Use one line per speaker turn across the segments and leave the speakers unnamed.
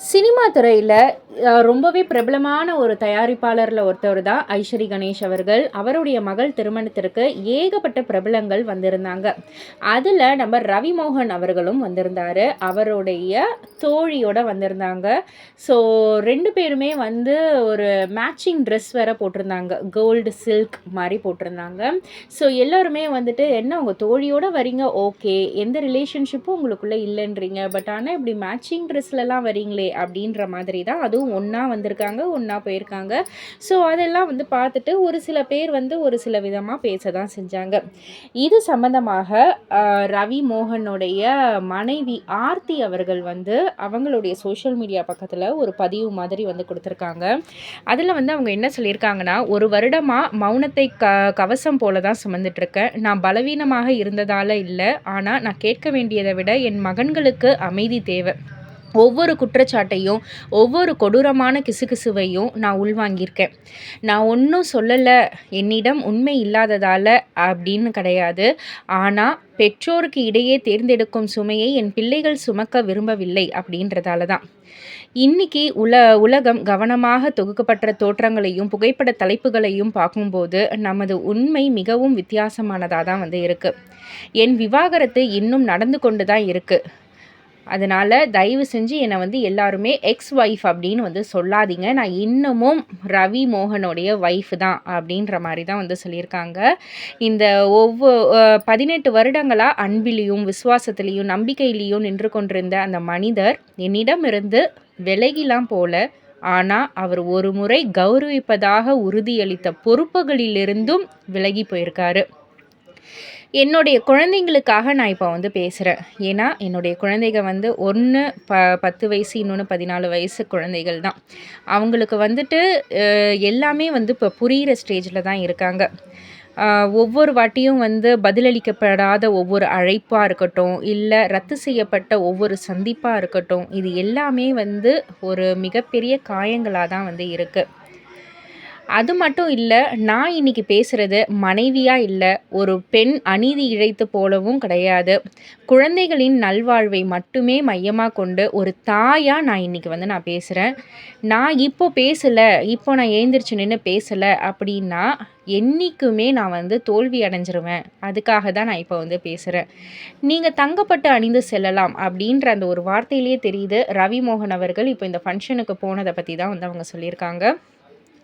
Cinema துறையில ரொம்பவே பிரபலமான ஒரு தயாரிப்பாளர்ல ஒருத்தவர் தான் ஐஷரி கணேஷ் அவர்கள். அவருடைய மகள் திருமணத்திற்கு ஏகப்பட்ட பிரபலங்கள் வந்திருந்தாங்க. அதுல நம்ம ரவி மோகன் அவர்களும் வந்திருந்தாரு. அவருடைய தோழியோட வந்திருந்தாங்க. ஸோ 2 பேருமே வந்து ஒரு மேட்சிங் ட்ரெஸ் வேற போட்டிருந்தாங்க. கோல்டு சில்க் மாரி போட்டிருந்தாங்க. ஸோ எல்லாருமே வந்துட்டு, "என்ன உங்க தோழியோட வரீங்க, ஓகே. எந்த ரிலேஷன்ஷிப்பும் உங்களுக்குள்ள இல்லன்றீங்க. பட் ஆனா இப்படி மேட்சிங் ட்ரெஸ்லலாம் வரீங்களே!" அப்படின்ற மாதிரி தான். அதுவும் ஒண்ணா வந்திருக்காங்க, ஒண்ணா போயிருக்காங்க. ஸோ அதெல்லாம் வந்து பார்த்துட்டு ஒரு சில பேர் வந்து ஒரு சில விதமா பேச தான் செஞ்சாங்க. இது சம்மந்தமாக ரவி மோகனுடைய மனைவி ஆர்த்தி அவர்கள் வந்து அவங்களுடைய சோஷியல் மீடியா பக்கத்துல ஒரு பதிவு மாதிரி வந்து குடுத்துருக்காங்க. அதுல வந்து அவங்க என்ன சொல்லியிருக்காங்கன்னா, "1 வருடமா மௌனத்தை கவசம் போல தான் சுமந்துட்டுருக்கேன். நான் பலவீனமாக இருந்ததால இல்ல. ஆனா நான் கேட்க வேண்டியத விட என் மகன்களுக்கு அமைதி தேவ. ஒவ்வொரு குற்றச்சாட்டையும், ஒவ்வொரு கொடூரமான கிசுகிசுவையும் நான் உள்வாங்கியிருக்கேன். நான் ஒண்ணும் சொல்லல, என்னிடம் உண்மை இல்லாததால அப்படின்னு கிடையாது. ஆனா, பெற்றோருக்கு இடையே தேர்ந்தெடுக்கும் சுமையை என் பிள்ளைகள் சுமக்க விரும்பவில்லை அப்படின்றதால தான். இன்னைக்கு உலகம் கவனமாக தொகுக்கப்பட்ட தோற்றங்களையும், புகைப்பட தலைப்புகளையும் பார்க்கும்போது, நமது உண்மை மிகவும் வித்தியாசமானதா தான் வந்து இருக்கு. என் விவாகரத்து இன்னும் நடந்து கொண்டு தான் இருக்கு. அதனால தயவு செஞ்சு என்னை வந்து எல்லாருமே எக்ஸ் ஒய்ஃப் அப்படின்னு வந்து சொல்லாதீங்க. நான் இன்னமும் ரவி மோகனுடைய ஒய்ஃப் தான் அப்படின்ற மாதிரி தான் வந்து சொல்லியிருக்காங்க. இந்த 18 வருடங்களா அன்பிலையும், விசுவாசத்திலையும், நம்பிக்கையிலையும் நின்று கொண்டிருந்த அந்த மனிதர் என்னிடமிருந்து விலகிலாம் போல. ஆனா, அவர் ஒரு முறை கௌரவிப்பதாக உறுதியளித்த பொறுப்புகளிலிருந்தும் விலகி போயிருக்காரு. என்னுடைய குழந்தைங்களுக்காக நான் இப்போ வந்து பேசுகிறேன். ஏன்னா, என்னுடைய குழந்தைங்க வந்து ஒன்று 10 வயசு, இன்னொன்று 14 வயசு குழந்தைகள் தான். அவங்களுக்கு வந்துட்டு எல்லாமே வந்து இப்போ புரியிற ஸ்டேஜில் தான் இருக்காங்க. ஒவ்வொரு வாட்டியும் வந்து பதிலளிக்கப்படாத ஒவ்வொரு அழைப்பா இருக்கட்டும், இல்ல ரத்து செய்யப்பட்ட ஒவ்வொரு சந்திப்பா இருக்கட்டும், இது எல்லாமே வந்து ஒரு மிகப்பெரிய காயங்களா தான் வந்து இருக்கு. அது மட்டும் இல்ல, நான் இன்னைக்கு பேசுறது மனைவியா இல்ல, ஒரு பெண் அநீதி இழைத்து போலவும் கிடையாது. குழந்தைகளின் நல்வாழ்வை மட்டுமே மையமா கொண்டு ஒரு தாயா நான் இன்னைக்கு வந்து நான் பேசுறேன். நான் இப்போ பேசல, இப்போ நான் எழுந்திரிச்சு நின்னு பேசல அப்படின்னா, என்னைக்குமே நான் வந்து தோல்வி அடைஞ்சிருவேன். அதுக்காக தான் நான் இப்போ வந்து பேசுறேன். நீங்க தங்கப்பட்டு அணிந்து செல்லலாம் அப்படின்ற அந்த ஒரு வார்த்தையிலேயே தெரியுது, ரவி மோகன் அவர்கள் இப்போ இந்த ஃபங்ஷனுக்கு போனத பத்தி தான் வந்து அவங்க சொல்லியிருக்காங்க.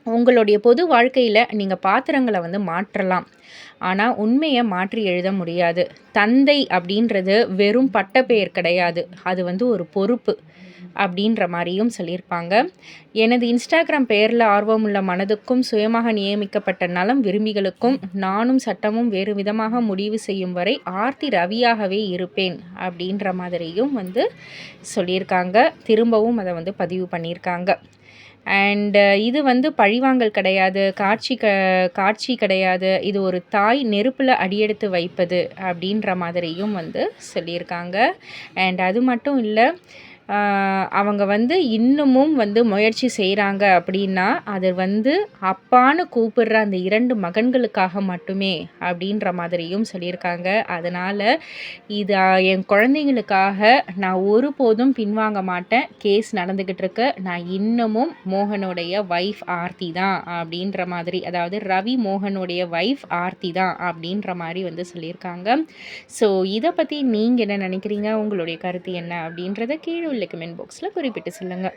உங்களுடைய பொது வாழ்க்கையில நீங்க பாத்திரங்கள வந்து மாற்றலாம். ஆனா, உண்மைய மாற்றி எழுத முடியாது. தந்தை அப்படின்றது வெறும் பட்டப்பெயர் கிடையாது. அது வந்து ஒரு பொறுப்பு. அப்படின்ற மாரியும் சொல்லியிருப்பாங்க. எனது இன்ஸ்டாகிராம் பெயர்ல ஆர்வமுள்ள மனதுக்கும், சுயமாக நியமிக்கப்பட்ட நலம் விரும்பிகளுக்கும், நானும் சட்டமும் வேறு விதமாக முடிவு செய்யும் வரை ஆர்த்தி ரவியாகவே இருப்பேன். அப்படின்ற மாதிரியும் வந்து சொல்லியிருக்காங்க. திரும்பவும் அத வந்து பதிவு பண்ணியிருக்காங்க. இது வந்து பழிவாங்கல் கிடையாது. காட்சி கிடையாது. இது ஒரு தாய் நெருப்புல அடியெடுத்து வைப்பது அப்படின்ற மாதிரியும் வந்து சொல்லியிருக்காங்க. அது மட்டும் இல்ல, அவங்க வந்து இன்னமும் வந்து முயற்சி செய்கிறாங்க அப்படின்னா, அது வந்து அப்பான்னு கூப்பிடுற அந்த 2 மகன்களுக்காக மட்டுமே அப்படின்ற மாதிரியும் சொல்லியிருக்காங்க. அதனால் இது என் குழந்தைங்களுக்காக நான் ஒருபோதும் பின்வாங்க மாட்டேன். கேஸ் நடந்துக்கிட்டு இருக்கு. நான் இன்னமும் மோகனுடைய ஒய்ஃப் ஆர்த்தி தான் அப்படின்ற மாதிரி, அதாவது ரவி மோகனுடைய ஒய்ஃப் ஆர்த்தி தான் அப்படின்ற மாதிரி வந்து சொல்லியிருக்காங்க. ஸோ இதை பற்றி நீங்கள் என்ன நினைக்கிறீங்க? உங்களுடைய கருத்து என்ன அப்படின்றத கீழே உள்ள கமெண்ட் பாக்ஸில் குறிப்பிட்டு சொல்லுங்கள்.